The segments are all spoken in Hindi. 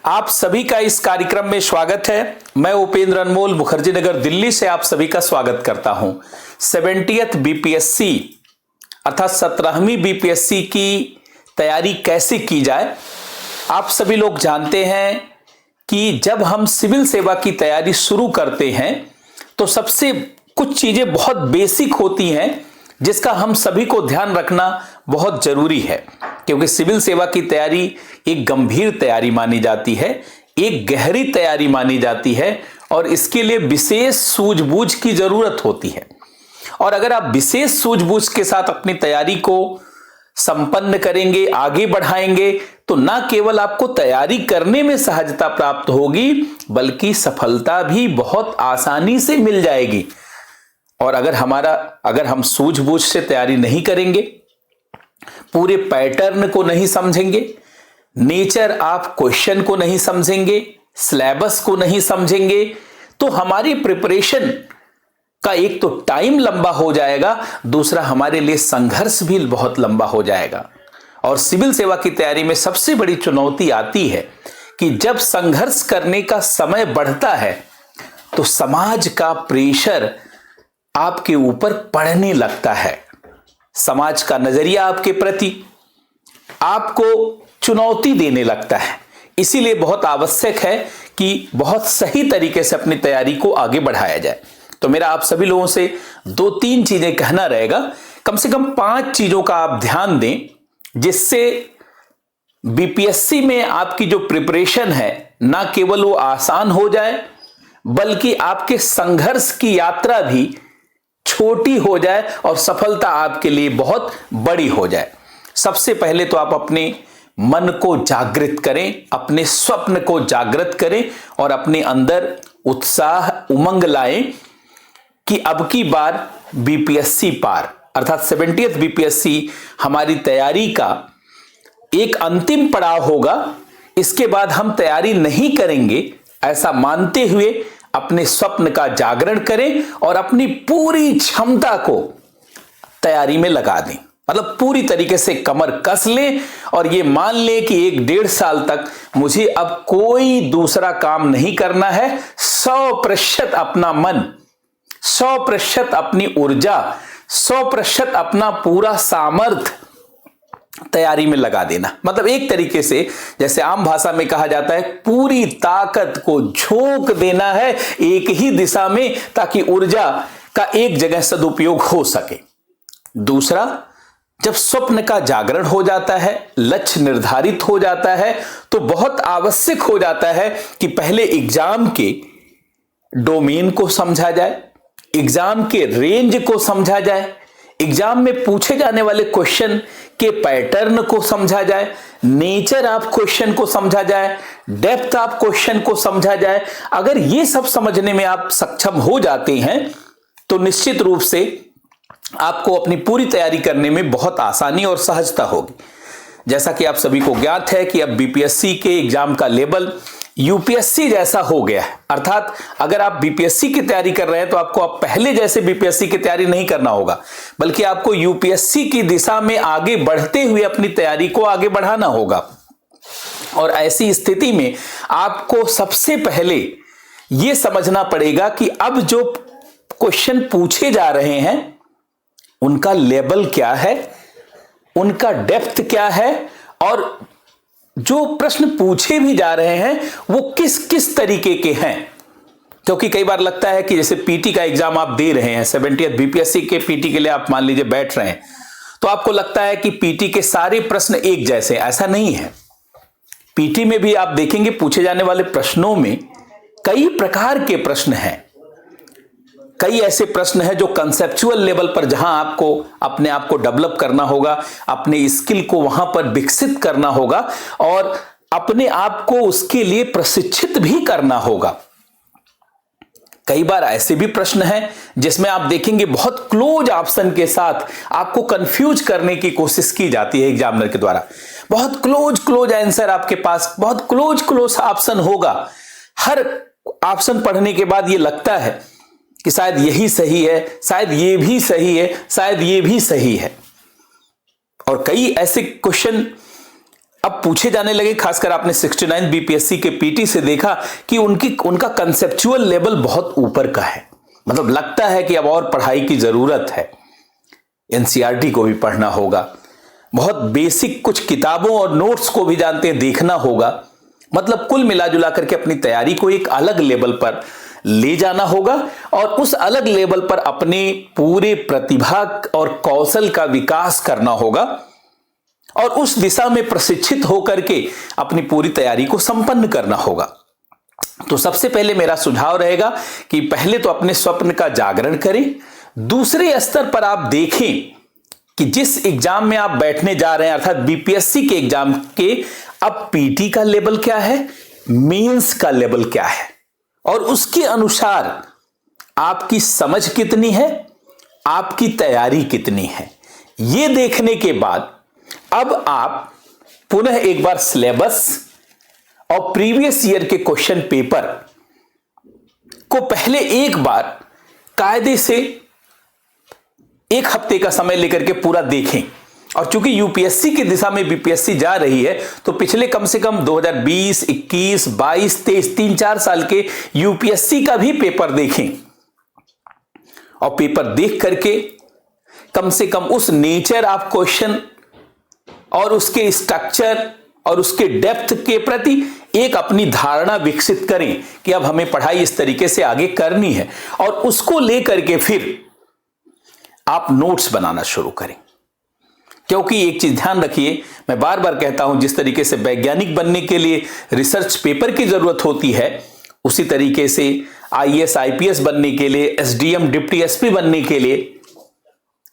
आप सभी का इस कार्यक्रम में स्वागत है। मैं उपेंद्र अनमोल मुखर्जी नगर दिल्ली से आप सभी का स्वागत करता हूं। 70th बीपीएससी अर्थात 17वीं बीपीएससी की तैयारी कैसे की जाए। आप सभी लोग जानते हैं कि जब हम सिविल सेवा की तैयारी शुरू करते हैं तो सबसे कुछ चीजें बहुत बेसिक होती हैं जिसका हम सभी को ध्यान रखना बहुत जरूरी है, क्योंकि सिविल सेवा की तैयारी एक गंभीर तैयारी मानी जाती है, एक गहरी तैयारी मानी जाती है और इसके लिए विशेष सूझबूझ की जरूरत होती है। और अगर आप विशेष सूझबूझ के साथ अपनी तैयारी को संपन्न करेंगे, आगे बढ़ाएंगे, तो ना केवल आपको तैयारी करने में सहजता प्राप्त होगी बल्कि सफलता भी बहुत आसानी से मिल जाएगी। और अगर हम सूझबूझ से तैयारी नहीं करेंगे, पूरे पैटर्न को नहीं समझेंगे, नेचर ऑफ क्वेश्चन को नहीं समझेंगे, सिलेबस को नहीं समझेंगे, तो हमारी प्रिपरेशन का एक तो टाइम लंबा हो जाएगा, दूसरा हमारे लिए संघर्ष भी बहुत लंबा हो जाएगा। और सिविल सेवा की तैयारी में सबसे बड़ी चुनौती आती है कि जब संघर्ष करने का समय बढ़ता है तो समाज का प्रेशर आपके ऊपर पड़ने लगता है। समाज का नजरिया आपके प्रति आपको चुनौती देने लगता है। इसीलिए बहुत आवश्यक है कि बहुत सही तरीके से अपनी तैयारी को आगे बढ़ाया जाए। तो मेरा आप सभी लोगों से 2-3 चीजें कहना रहेगा, कम से कम 5 चीजों का आप ध्यान दें जिससे बीपीएससी में आपकी जो प्रिपरेशन है ना केवल वो आसान हो जाए बल्कि आपके संघर्ष की यात्रा भी छोटी हो जाए और सफलता आपके लिए बहुत बड़ी हो जाए। सबसे पहले तो आप अपने मन को जागृत करें, अपने स्वप्न को जागृत करें और अपने अंदर उत्साह, उमंग लाएं कि अब की बार बीपीएससी पार अर्थात 70th बीपीएससी हमारी तैयारी का एक अंतिम पड़ाव होगा। इसके बाद हम तैयारी नहीं करेंगे ऐसा मानते हुए अपने स्वप्न का जागरण करें और अपनी पूरी क्षमता को तैयारी में लगा दें। मतलब पूरी तरीके से कमर कस लें और ये मान लें कि 1-1.5 साल तक मुझे अब कोई दूसरा काम नहीं करना है। 100% अपना मन, 100% अपनी ऊर्जा, 100% अपना पूरा सामर्थ्य तैयारी में लगा देना। मतलब एक तरीके से जैसे आम भाषा में कहा जाता है, पूरी ताकत को झोंक देना है एक ही दिशा में ताकि ऊर्जा का एक जगह सदुपयोग हो सके। दूसरा, जब स्वप्न का जागरण हो जाता है, लक्ष्य निर्धारित हो जाता है, तो बहुत आवश्यक हो जाता है कि पहले एग्जाम के डोमेन को समझा जाए, एग्जाम के रेंज को समझा जाए, एग्जाम में पूछे जाने वाले क्वेश्चन के पैटर्न को समझा जाए, नेचर ऑफ क्वेश्चन को समझा जाए, डेप्थ ऑफ क्वेश्चन को समझा जाए। अगर ये सब समझने में आप सक्षम हो जाते हैं तो निश्चित रूप से आपको अपनी पूरी तैयारी करने में बहुत आसानी और सहजता होगी। जैसा कि आप सभी को ज्ञात है कि अब बीपीएससी के एग्जाम का लेवल यूपीएससी जैसा हो गया है। अर्थात अगर आप बीपीएससी की तैयारी कर रहे हैं तो आपको अब पहले जैसे बीपीएससी की तैयारी नहीं करना होगा, बल्कि आपको यूपीएससी की दिशा में आगे बढ़ते हुए अपनी तैयारी को आगे बढ़ाना होगा। और ऐसी स्थिति में आपको सबसे पहले यह समझना पड़ेगा कि अब जो क्वेश्चन पूछे जा रहे हैं उनका लेवल क्या है, उनका डेप्थ क्या है और जो प्रश्न पूछे भी जा रहे हैं वो किस किस तरीके के हैं। क्योंकि कई बार लगता है कि जैसे पीटी का एग्जाम आप दे रहे हैं, 70th बीपीएससी के पीटी के लिए आप मान लीजिए बैठ रहे हैं, तो आपको लगता है कि पीटी के सारे प्रश्न एक जैसे। ऐसा नहीं है। पीटी में भी आप देखेंगे पूछे जाने वाले प्रश्नों में कई प्रकार के प्रश्न हैं। कई ऐसे प्रश्न हैं जो कंसेप्चुअल लेवल पर, जहां आपको अपने आप को डेवलप करना होगा, अपने स्किल को वहां पर विकसित करना होगा और अपने आप को उसके लिए प्रशिक्षित भी करना होगा। कई बार ऐसे भी प्रश्न हैं जिसमें आप देखेंगे बहुत क्लोज ऑप्शन के साथ आपको कंफ्यूज करने की कोशिश की जाती है एग्जामिनर के द्वारा। बहुत क्लोज आंसर आपके पास, बहुत क्लोज ऑप्शन होगा। हर ऑप्शन पढ़ने के बाद ये लगता है कि शायद यही सही है, शायद ये भी सही है, शायद ये भी सही है। और कई ऐसे क्वेश्चन अब पूछे जाने लगे, खासकर आपने 69 बीपीएससी के पीटी से देखा कि उनका कंसेप्चुअल लेवल बहुत ऊपर का है। मतलब लगता है कि अब और पढ़ाई की जरूरत है, एनसीईआरटी को भी पढ़ना होगा, बहुत बेसिक कुछ किताबों और नोट्स को भी जानते हैं, देखना होगा। मतलब कुल मिला जुला करके अपनी तैयारी को एक अलग लेवल पर ले जाना होगा और उस अलग लेवल पर अपने पूरे प्रतिभा और कौशल का विकास करना होगा और उस दिशा में प्रशिक्षित होकर के अपनी पूरी तैयारी को संपन्न करना होगा। तो सबसे पहले मेरा सुझाव रहेगा कि पहले तो अपने स्वप्न का जागरण करें। दूसरे स्तर पर आप देखें कि जिस एग्जाम में आप बैठने जा रहे हैं, अर्थात बीपीएससी के एग्जाम के, अब पीटी का लेवल क्या है, मेंस का लेवल क्या है, और उसके अनुसार आपकी समझ कितनी है, आपकी तैयारी कितनी है। यह देखने के बाद अब आप पुनः एक बार सिलेबस और प्रीवियस ईयर के क्वेश्चन पेपर को पहले एक बार कायदे से एक हफ्ते का समय लेकर के पूरा देखें। और चूंकि यूपीएससी की दिशा में बीपीएससी जा रही है तो पिछले कम से कम 2020, 21, 22, 23, 3-4 साल के यूपीएससी का भी पेपर देखें और पेपर देख करके कम से कम उस नेचर ऑफ क्वेश्चन और उसके स्ट्रक्चर और उसके डेप्थ के प्रति एक अपनी धारणा विकसित करें कि अब हमें पढ़ाई इस तरीके से आगे करनी है, और उसको लेकर के फिर आप नोट्स बनाना शुरू करें। क्योंकि एक चीज ध्यान रखिए, मैं बार बार कहता हूं, जिस तरीके से वैज्ञानिक बनने के लिए रिसर्च पेपर की जरूरत होती है, उसी तरीके से आईएएस आईपीएस बनने के लिए, एसडीएम डिप्टी एसपी बनने के लिए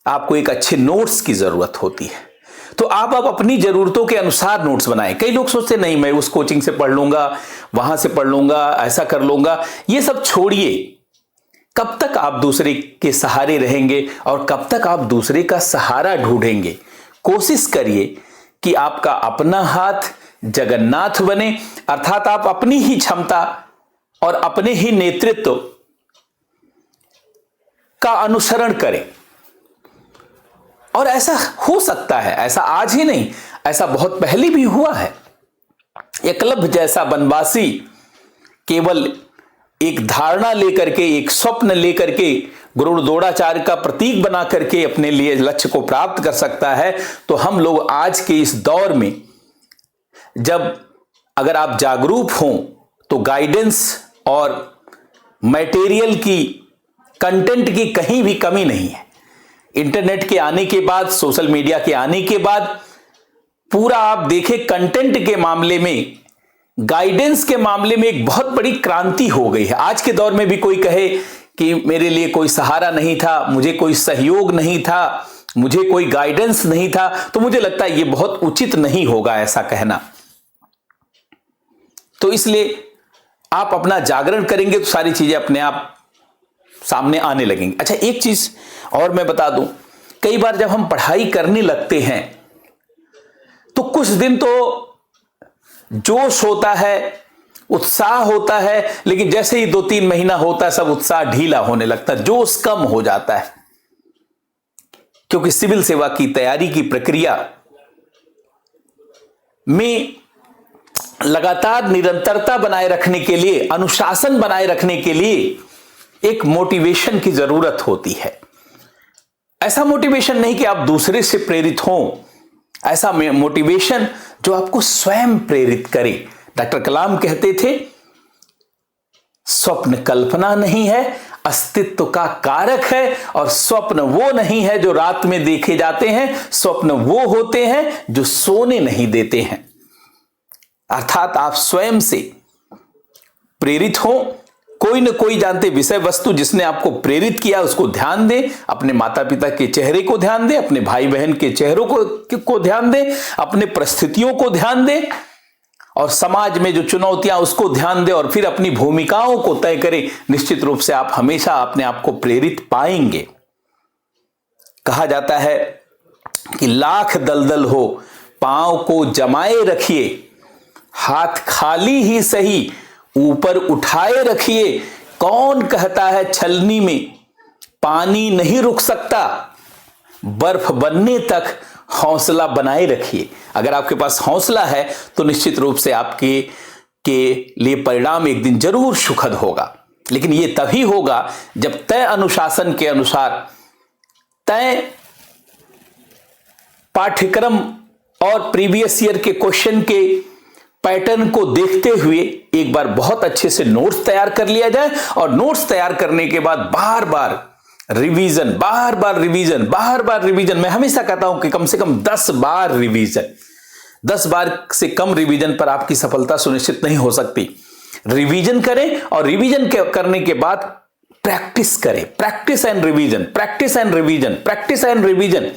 आपको एक अच्छे नोट्स की जरूरत होती है। तो आप अपनी जरूरतों के अनुसार नोट्स बनाएं। कई लोग सोचते नहीं मैं उस कोचिंग से पढ़ लूंगा, वहां से पढ़ लूंगा, ऐसा कर लूंगा। ये सब छोड़िए। कब तक आप दूसरे के सहारे रहेंगे और कब तक आप दूसरे का सहारा ढूंढेंगे? कोशिश करिए कि आपका अपना हाथ जगन्नाथ बने, अर्थात आप अपनी ही क्षमता और अपने ही नेतृत्व का अनुसरण करें। और ऐसा हो सकता है, ऐसा आज ही नहीं, ऐसा बहुत पहले भी हुआ है। एकलव्य जैसा वनवासी केवल एक धारणा लेकर के, एक स्वप्न लेकर के गुरुद्रोणाचार्य का प्रतीक बना करके अपने लिए लक्ष्य को प्राप्त कर सकता है। तो हम लोग आज के इस दौर में, जब अगर आप जागरूक हों तो गाइडेंस और मटेरियल की, कंटेंट की कहीं भी कमी नहीं है। इंटरनेट के आने के बाद, सोशल मीडिया के आने के बाद पूरा आप देखें, कंटेंट के मामले में, गाइडेंस के मामले में एक बहुत बड़ी क्रांति हो गई है। आज के दौर में भी कोई कहे कि मेरे लिए कोई सहारा नहीं था, मुझे कोई सहयोग नहीं था, मुझे कोई गाइडेंस नहीं था, तो मुझे लगता है ये बहुत उचित नहीं होगा ऐसा कहना। तो इसलिए आप अपना जागरण करेंगे तो सारी चीजें अपने आप सामने आने लगेंगी। अच्छा, एक चीज और मैं बता दूं, कई बार जब हम पढ़ाई करने लगते हैं तो कुछ दिन तो जोश होता है, उत्साह होता है, लेकिन जैसे ही 2-3 महीना होता है सब उत्साह ढीला होने लगता है, जोश कम हो जाता है। क्योंकि सिविल सेवा की तैयारी की प्रक्रिया में लगातार निरंतरता बनाए रखने के लिए, अनुशासन बनाए रखने के लिए एक मोटिवेशन की जरूरत होती है। ऐसा मोटिवेशन नहीं कि आप दूसरे से प्रेरित हों, ऐसा मोटिवेशन जो आपको स्वयं प्रेरित करे। डॉक्टर कलाम कहते थे, स्वप्न कल्पना नहीं है, अस्तित्व का कारक है, और स्वप्न वो नहीं है जो रात में देखे जाते हैं, स्वप्न वो होते हैं जो सोने नहीं देते हैं। अर्थात आप स्वयं से प्रेरित हो, कोई न कोई जानते विषय वस्तु जिसने आपको प्रेरित किया उसको ध्यान दें, अपने माता पिता के चेहरे को ध्यान दें, अपने भाई बहन के चेहरों को ध्यान दें, अपने परिस्थितियों को ध्यान दें, और समाज में जो चुनौतियां उसको ध्यान दें, और फिर अपनी भूमिकाओं को तय करें। निश्चित रूप से आप हमेशा अपने आप को प्रेरित पाएंगे। कहा जाता है कि लाख दलदल हो पांव को जमाए रखिए, हाथ खाली ही सही ऊपर उठाए रखिए। कौन कहता है छलनी में पानी नहीं रुक सकता, बर्फ बनने तक हौसला बनाए रखिए। अगर आपके पास हौसला है तो निश्चित रूप से आपके लिए परिणाम एक दिन जरूर सुखद होगा। लेकिन यह तभी होगा जब तय अनुशासन के अनुसार, तय पाठ्यक्रम और प्रीवियस ईयर के क्वेश्चन के पैटर्न को देखते हुए एक बार बहुत अच्छे से नोट्स तैयार कर लिया जाए, और नोट्स तैयार करने के बाद बार बार रिवीजन, बार बार रिवीजन, बार बार रिवीजन। मैं हमेशा कहता हूं कि कम से कम 10 बार रिवीजन, 10 बार से कम रिवीजन पर आपकी सफलता सुनिश्चित नहीं हो सकती। रिवीजन करें और रिवीजन करने के बाद प्रैक्टिस करें। Practice and revision, practice and revision, practice and revision,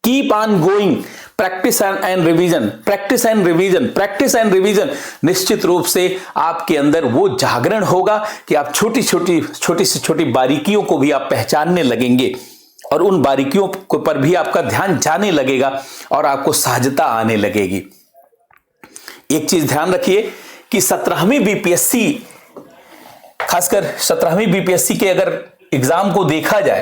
keep on going, practice and revision, practice and revision, practice and revision. निश्चित रूप से आपके अंदर वो जागरण होगा कि आप छोटी से छोटी बारीकियों को भी आप पहचानने लगेंगे, और उन बारीकियों पर भी आपका ध्यान जाने लगेगा और आपको सहजता आने लगेगी। एक चीज ध्यान रखिए कि 17वीं बीपीएससी, खासकर 17वीं बीपीएससी के अगर एग्जाम को देखा जाए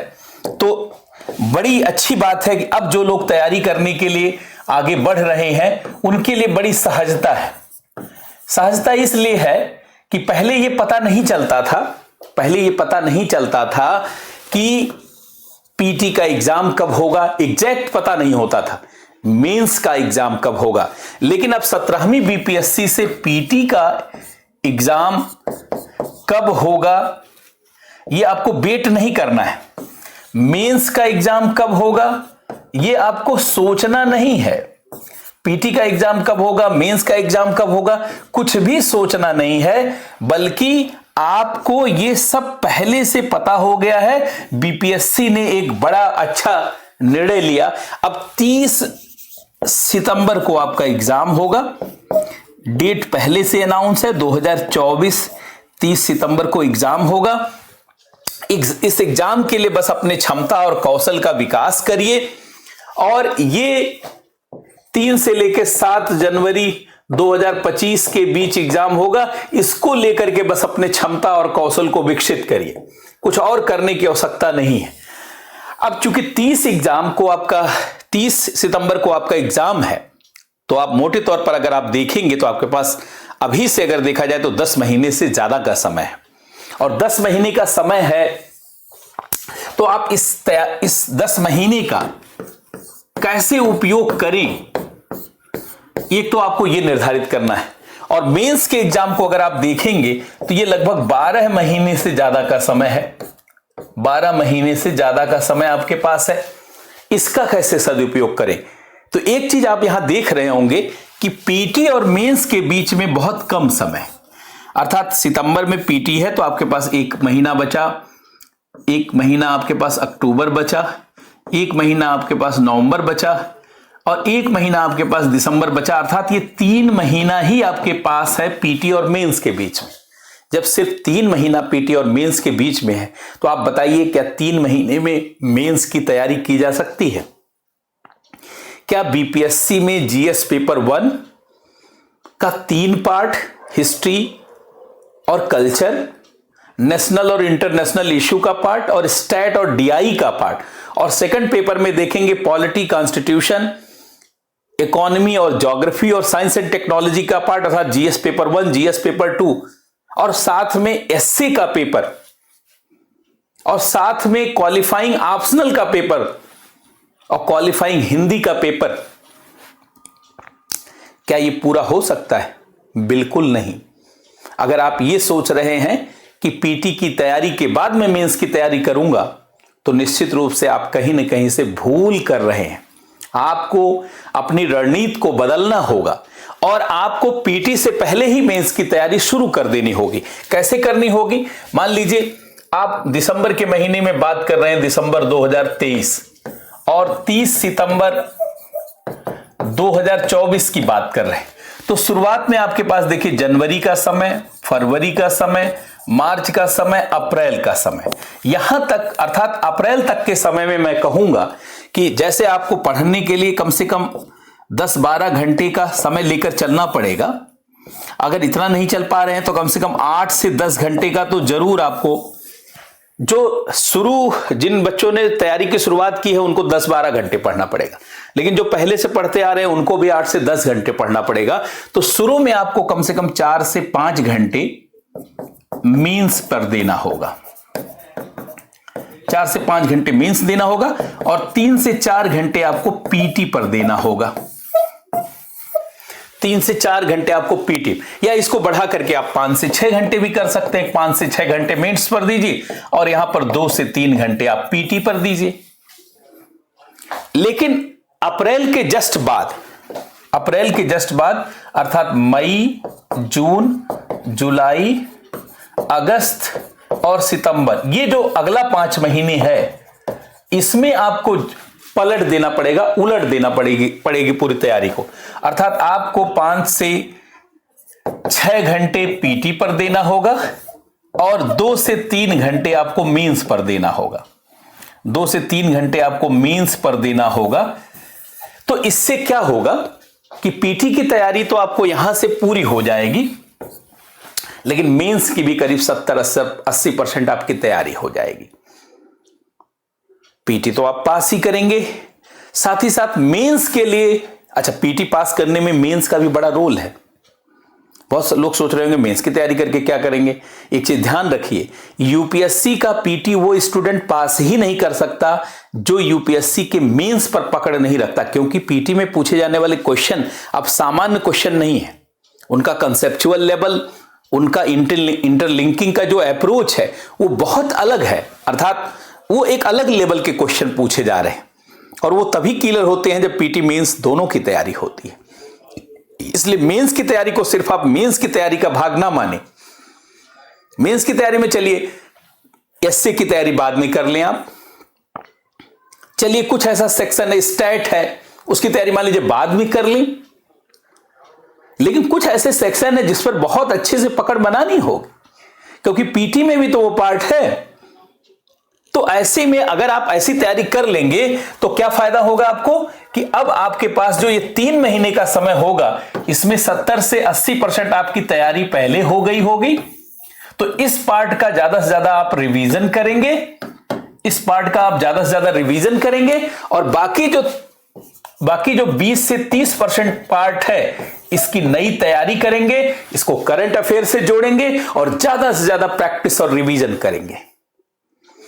तो बड़ी अच्छी बात है कि अब जो लोग तैयारी करने के लिए आगे बढ़ रहे हैं उनके लिए बड़ी सहजता है। सहजता इसलिए है कि पहले ये पता नहीं चलता था कि पीटी का एग्जाम कब होगा, एग्जैक्ट पता नहीं होता था मेंस का एग्जाम कब होगा। लेकिन अब 17वीं बीपीएससी से पीटी का एग्जाम कब होगा ये आपको वेट नहीं करना है। मेंस का एग्जाम कब होगा ये आपको सोचना नहीं है। पीटी का एग्जाम कब होगा, मेंस का एग्जाम कब होगा, कुछ भी सोचना नहीं है, बल्कि आपको ये सब पहले से पता हो गया है। बीपीएससी ने एक बड़ा अच्छा निर्णय लिया। अब 30 सितंबर को आपका एग्जाम होगा। डेट पहले से अनाउंस है, 2024 30 सितंबर को एग्जाम होगा। इस एग्जाम के लिए बस अपने क्षमता और कौशल का विकास करिए, और ये 3 से लेकर 7 जनवरी 2025 के बीच एग्जाम होगा। इसको लेकर के बस अपने क्षमता और कौशल को विकसित करिए, कुछ और करने की आवश्यकता नहीं है। अब चूंकि 30 सितंबर को आपका एग्जाम है, तो आप मोटे तौर पर अगर आप देखेंगे तो आपके पास अभी से अगर देखा जाए तो 10 महीने से ज्यादा का समय है, और 10 महीने का समय है तो आप इस 10 महीने का कैसे उपयोग करें, एक तो आपको यह निर्धारित करना है। और मेंस के एग्जाम को अगर आप देखेंगे तो यह लगभग 12 महीने से ज्यादा का समय है। 12 महीने से ज्यादा का समय आपके पास है, इसका कैसे सदुपयोग करें। तो एक चीज आप यहां देख रहे होंगे कि पीटी और मेंस के बीच में बहुत कम समय, अर्थात सितंबर में पीटी है तो आपके पास 1 महीना बचा, 1 महीना आपके पास अक्टूबर बचा, 1 महीना आपके पास नवंबर बचा, और 1 महीना आपके पास दिसंबर बचा। अर्थात ये 3 महीना ही आपके पास है पीटी और मेंस के बीच में। जब सिर्फ 3 महीना पीटी और मेंस के बीच में है तो आप बताइए क्या 3 महीने में मेंस की तैयारी की जा सकती है? क्या बीपीएससी में जीएस पेपर 1 का 3 पार्ट, हिस्ट्री और कल्चर, नेशनल और इंटरनेशनल इश्यू का पार्ट, और स्टैट और डीआई का पार्ट, और सेकंड पेपर में देखेंगे पॉलिटी, कॉन्स्टिट्यूशन, इकोनॉमी और ज्योग्राफी और साइंस एंड टेक्नोलॉजी का पार्ट, अर्थात जीएस पेपर 1, जीएस पेपर 2, और साथ में एससी का पेपर, और साथ में क्वालिफाइंग ऑप्शनल का पेपर और क्वालिफाइंग हिंदी का पेपर। क्या ये पूरा हो सकता है? बिल्कुल नहीं। अगर आप ये सोच रहे हैं कि पीटी की तैयारी के बाद मैं मेंस की तैयारी करूंगा, तो निश्चित रूप से आप कहीं ना कहीं से भूल कर रहे हैं। आपको अपनी रणनीति को बदलना होगा, और आपको पीटी से पहले ही मेंस की तैयारी शुरू कर देनी होगी। कैसे करनी होगी? मान लीजिए आप दिसंबर के महीने में बात कर रहे हैं, दिसंबर 2023, और 30 सितंबर 2024 की बात कर रहे हैं, तो शुरुआत में आपके पास देखिए जनवरी का समय, फरवरी का समय, मार्च का समय, अप्रैल का समय, यहां तक अर्थात अप्रैल तक के समय में मैं कहूंगा कि जैसे आपको पढ़ने के लिए कम से कम 10-12 घंटे का समय लेकर चलना पड़ेगा। अगर इतना नहीं चल पा रहे हैं तो कम से कम 8 से 10 घंटे का तो जरूर आपको जिन बच्चों ने तैयारी की शुरुआत की है उनको 10-12 घंटे पढ़ना पड़ेगा, लेकिन जो पहले से पढ़ते आ रहे हैं उनको भी 8 से 10 घंटे पढ़ना पड़ेगा। तो शुरू में आपको कम से कम 4 से 5 घंटे मीन्स पर देना होगा, 4 से 5 घंटे मीन्स देना होगा और 3 से 4 घंटे आपको पीटी पर देना होगा। 3 से 4 घंटे आपको पीटी, या इसको बढ़ा करके आप 5 से 6 घंटे भी कर सकते हैं। 5 से 6 घंटे मेंस पर दीजिए और यहां पर 2 से 3 घंटे आप पीटी पर दीजिए। लेकिन अप्रैल के जस्ट बाद अर्थात मई, जून, जुलाई, अगस्त और सितंबर, ये जो अगला 5 महीने है, इसमें आपको पलट देना पड़ेगा, उलट देना पड़ेगी पूरी तैयारी को। अर्थात आपको 5 से 6 घंटे पीटी पर देना होगा और 2 से 3 घंटे आपको मीन्स पर देना होगा। 2 से 3 घंटे आपको मीन्स पर देना होगा। तो इससे क्या होगा कि पीटी की तैयारी तो आपको यहां से पूरी हो जाएगी, लेकिन मेंस की भी करीब 70-80% आपकी तैयारी हो जाएगी। पीटी तो आप पास ही करेंगे, साथ ही साथ मेंस के लिए, अच्छा पीटी पास करने में मेंस का भी बड़ा रोल है। बहुत से लोग सोच रहे होंगे मेंस की तैयारी करके क्या करेंगे। एक चीज ध्यान रखिए, यूपीएससी का पीटी वो स्टूडेंट पास ही नहीं कर सकता जो यूपीएससी के मेंस पर पकड़ नहीं रखता, क्योंकि पीटी में पूछे जाने वाले क्वेश्चन अब सामान्य क्वेश्चन नहीं है। उनका कंसेप्चुअल लेवल, उनका इंटरलिंकिंग का जो अप्रोच है वो बहुत अलग है। अर्थात वो एक अलग लेवल के क्वेश्चन पूछे जा रहे हैं और वो तभी क्लियर होते हैं जब पीटी मेंस दोनों की तैयारी होती है। इसलिए मेंस की तैयारी को सिर्फ आप मेंस की तैयारी का भाग ना माने। मेंस की तैयारी में चलिए एसए की तैयारी बाद में कर लें आप। चलिए कुछ ऐसा सेक्शन है, स्टैट है, उसकी तैयारी मान लीजिए बाद में कर लें। लेकिन कुछ ऐसे सेक्शन है जिस पर बहुत अच्छे से पकड़ बनानी होगी, क्योंकि पीटी में भी तो वो पार्ट है। तो ऐसे में अगर आप ऐसी तैयारी कर लेंगे तो क्या फायदा होगा आपको कि अब आपके पास जो ये 3 महीने का समय होगा, इसमें 70 से 80% आपकी तैयारी पहले हो गई होगी। तो इस पार्ट का ज्यादा से ज्यादा आप रिवीजन करेंगे, और बाकी जो 20 से 30% पार्ट है इसकी नई तैयारी करेंगे, इसको करंट अफेयर से जोड़ेंगे और ज्यादा से ज्यादा प्रैक्टिस और रिवीजन करेंगे।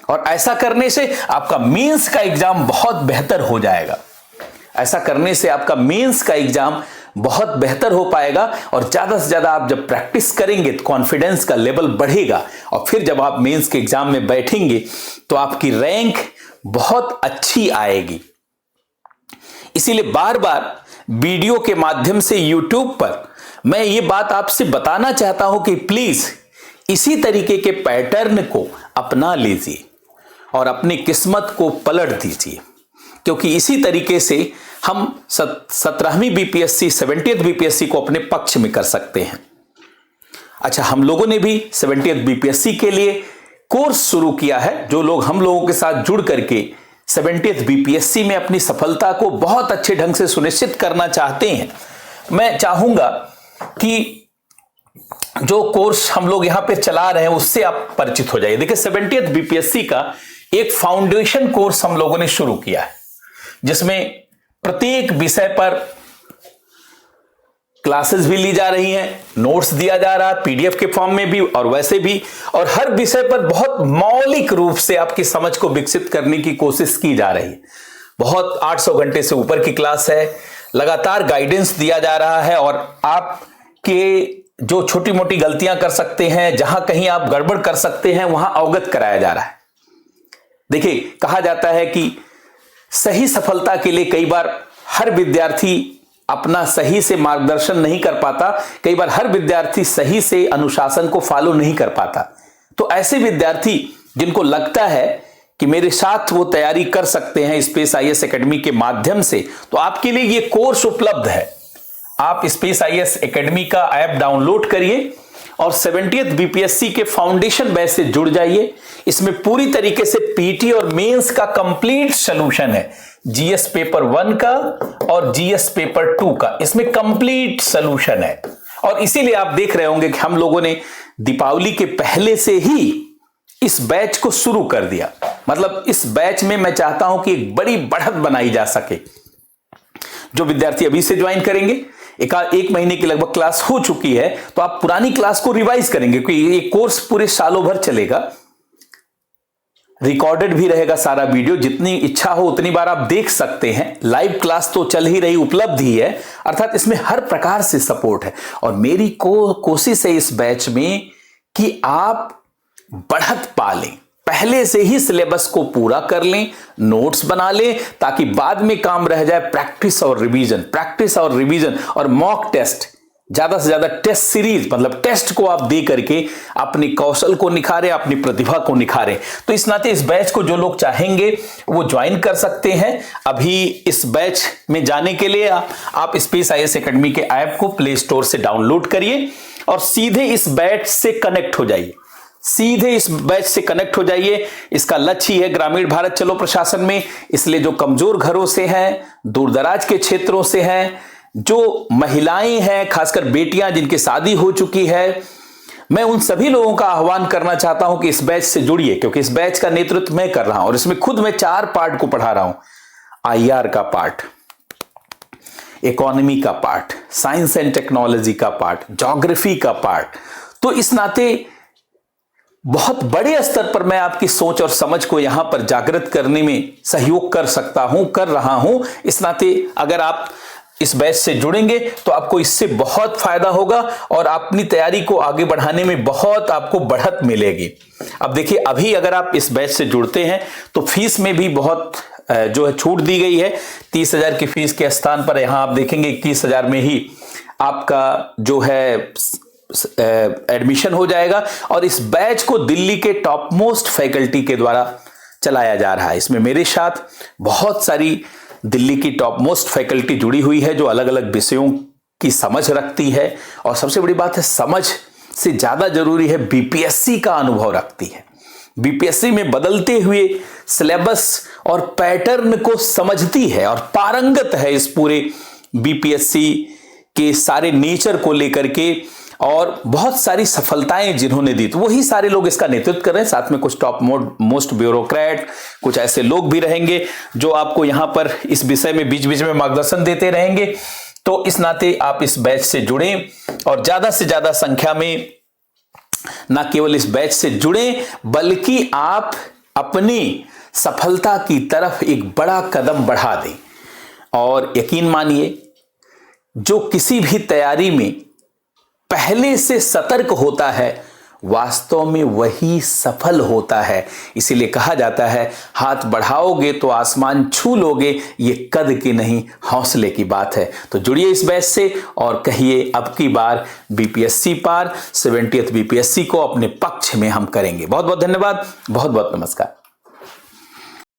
और ऐसा करने से आपका मेंस का एग्जाम बहुत बेहतर हो जाएगा। ऐसा करने से आपका मेंस का एग्जाम बहुत बेहतर हो पाएगा और ज्यादा से ज्यादा आप जब प्रैक्टिस करेंगे तो कॉन्फिडेंस का लेवल बढ़ेगा और फिर जब आप मेंस के एग्जाम में बैठेंगे तो आपकी रैंक बहुत अच्छी आएगी। इसीलिए बार बार वीडियो के माध्यम से यूट्यूब पर मैं ये बात आपसे बताना चाहता हूं कि प्लीज इसी तरीके के पैटर्न को अपना लीजिए और अपनी किस्मत को पलट दीजिए, क्योंकि इसी तरीके से हम 17वीं बीपीएससी 70th बीपीएससी को अपने पक्ष में कर सकते हैं। अच्छा, हम लोगों ने भी 70th बीपीएससी के लिए कोर्स शुरू किया है। जो लोग हम लोगों के साथ जुड़ करके 70th बीपीएससी में अपनी सफलता को बहुत अच्छे ढंग से सुनिश्चित करना चाहते हैं, मैं चाहूंगा कि जो कोर्स हम लोग यहां पे चला रहे हैं उससे आप परिचित हो जाइए। देखिए 70th बीपीएससी का एक फाउंडेशन कोर्स हम लोगों ने शुरू किया है, जिसमें प्रत्येक विषय पर क्लासेस भी ली जा रही हैं, नोट्स दिया जा रहा है पीडीएफ के फॉर्म में भी और वैसे भी, और हर विषय पर बहुत मौलिक रूप से आपकी समझ को विकसित करने की कोशिश की जा रही है। बहुत 800 घंटे से ऊपर की क्लास है, लगातार गाइडेंस दिया जा रहा है और आपके जो छोटी मोटी गलतियां कर सकते हैं, जहां कहीं आप गड़बड़ कर सकते हैं, वहां अवगत कराया जा रहा है। देखिए, कहा जाता है कि सही सफलता के लिए कई बार हर विद्यार्थी अपना सही से मार्गदर्शन नहीं कर पाता, कई बार हर विद्यार्थी सही से अनुशासन को फॉलो नहीं कर पाता। तो ऐसे विद्यार्थी जिनको लगता है कि मेरे साथ वो तैयारी कर सकते हैं स्पेस आईएएस एकेडमी के माध्यम से, तो आपके लिए ये कोर्स उपलब्ध है। आप स्पेस आईएएस एकेडमी का ऐप डाउनलोड करिए और 70th बीपीएससी के फाउंडेशन बैच से जुड़ जाइए। इसमें पूरी तरीके से पीटी और मेंस का कंप्लीट सॉल्यूशन है, जीएस पेपर 1 का और जीएस पेपर 2 का, इसमें कंप्लीट सॉल्यूशन है। और इसीलिए आप देख रहे होंगे कि हम लोगों ने दीपावली के पहले से ही इस बैच को शुरू कर दिया। मतलब इस बैच में मैं चाहता हूं कि एक बड़ी बढ़त बनाई जा सके। जो विद्यार्थी अभी से ज्वाइन करेंगे, एक महीने की लगभग क्लास हो चुकी है, तो आप पुरानी क्लास को रिवाइज करेंगे, क्योंकि ये कोर्स पूरे सालों भर चलेगा। रिकॉर्डेड भी रहेगा सारा वीडियो, जितनी इच्छा हो उतनी बार आप देख सकते हैं। लाइव क्लास तो चल ही रही, उपलब्ध ही है, अर्थात इसमें हर प्रकार से सपोर्ट है। और मेरी कोशिश है इस बैच में कि आप बढ़त पा लें, पहले से ही सिलेबस को पूरा कर लें, नोट्स बना लें, ताकि बाद में काम रह जाए प्रैक्टिस और रिवीजन और मॉक टेस्ट, ज्यादा से ज्यादा टेस्ट सीरीज, मतलब टेस्ट को आप दे करके अपने कौशल को निखारें, अपनी प्रतिभा को निखारें। तो इस नाते इस बैच को जो लोग चाहेंगे वो ज्वाइन कर सकते हैं। अभी इस बैच में जाने के लिए आप स्पेस IAS एकेडमी के ऐप को प्ले स्टोर से डाउनलोड करिए और सीधे इस बैच से कनेक्ट हो जाइए। इसका लक्ष्य ही है ग्रामीण भारत चलो प्रशासन में, इसलिए जो कमजोर घरों से हैं, दूर दराज के क्षेत्रों से हैं, जो महिलाएं हैं, खासकर बेटियां जिनकी शादी हो चुकी है, मैं उन सभी लोगों का आह्वान करना चाहता हूं कि इस बैच से जुड़िए, क्योंकि इस बैच का नेतृत्व मैं कर रहा हूं और इसमें खुद मैं 4 पार्ट को पढ़ा रहा हूं। IR का पार्ट, इकोनॉमी का पार्ट, साइंस एंड टेक्नोलॉजी का पार्ट, ज्योग्राफी का पार्ट। तो इस नाते बहुत बड़े स्तर पर मैं आपकी सोच और समझ को यहां पर जागृत करने में सहयोग कर रहा हूं। इस नाते अगर आप इस बैच से जुड़ेंगे तो आपको इससे बहुत फायदा होगा और अपनी तैयारी को आगे बढ़ाने में बहुत आपको बढ़त मिलेगी। अब देखिए, अभी अगर आप इस बैच से जुड़ते हैं तो फीस में भी बहुत जो है छूट दी गई है। 30,000 की फीस के स्थान पर यहां आप देखेंगे 21,000 में ही आपका जो है एडमिशन हो जाएगा। और इस बैच को दिल्ली के टॉप मोस्ट फैकल्टी के द्वारा चलाया जा रहा है। इसमें मेरे साथ बहुत सारी दिल्ली की टॉप मोस्ट फैकल्टी जुड़ी हुई है, जो अलग अलग विषयों की समझ रखती है, और सबसे बड़ी बात है, समझ से ज्यादा जरूरी है, BPSC का अनुभव रखती है। BPSC में बदलते हुए सिलेबस और पैटर्न को समझती है और पारंगत है इस पूरे BPSC के सारे नेचर को लेकर के, और बहुत सारी सफलताएं जिन्होंने दी, तो वही सारे लोग इसका नेतृत्व कर रहे हैं। साथ में कुछ टॉप मोस्ट ब्यूरोक्रेट, कुछ ऐसे लोग भी रहेंगे जो आपको यहां पर इस विषय में बीच बीच में मार्गदर्शन देते रहेंगे। तो इस नाते आप इस बैच से जुड़ें और ज्यादा से ज्यादा संख्या में ना केवल इस बैच से जुड़ें, बल्कि आप अपनी सफलता की तरफ एक बड़ा कदम बढ़ा दें। और यकीन मानिए, जो किसी भी तैयारी में पहले से सतर्क होता है, वास्तव में वही सफल होता है। इसीलिए कहा जाता है, हाथ बढ़ाओगे तो आसमान छू लोगे, ये कद की नहीं हौसले की बात है। तो जुड़िए इस बैच से और कहिए, अब की बार BPSC पार, 70th BPSC को अपने पक्ष में हम करेंगे। बहुत बहुत धन्यवाद, बहुत बहुत नमस्कार।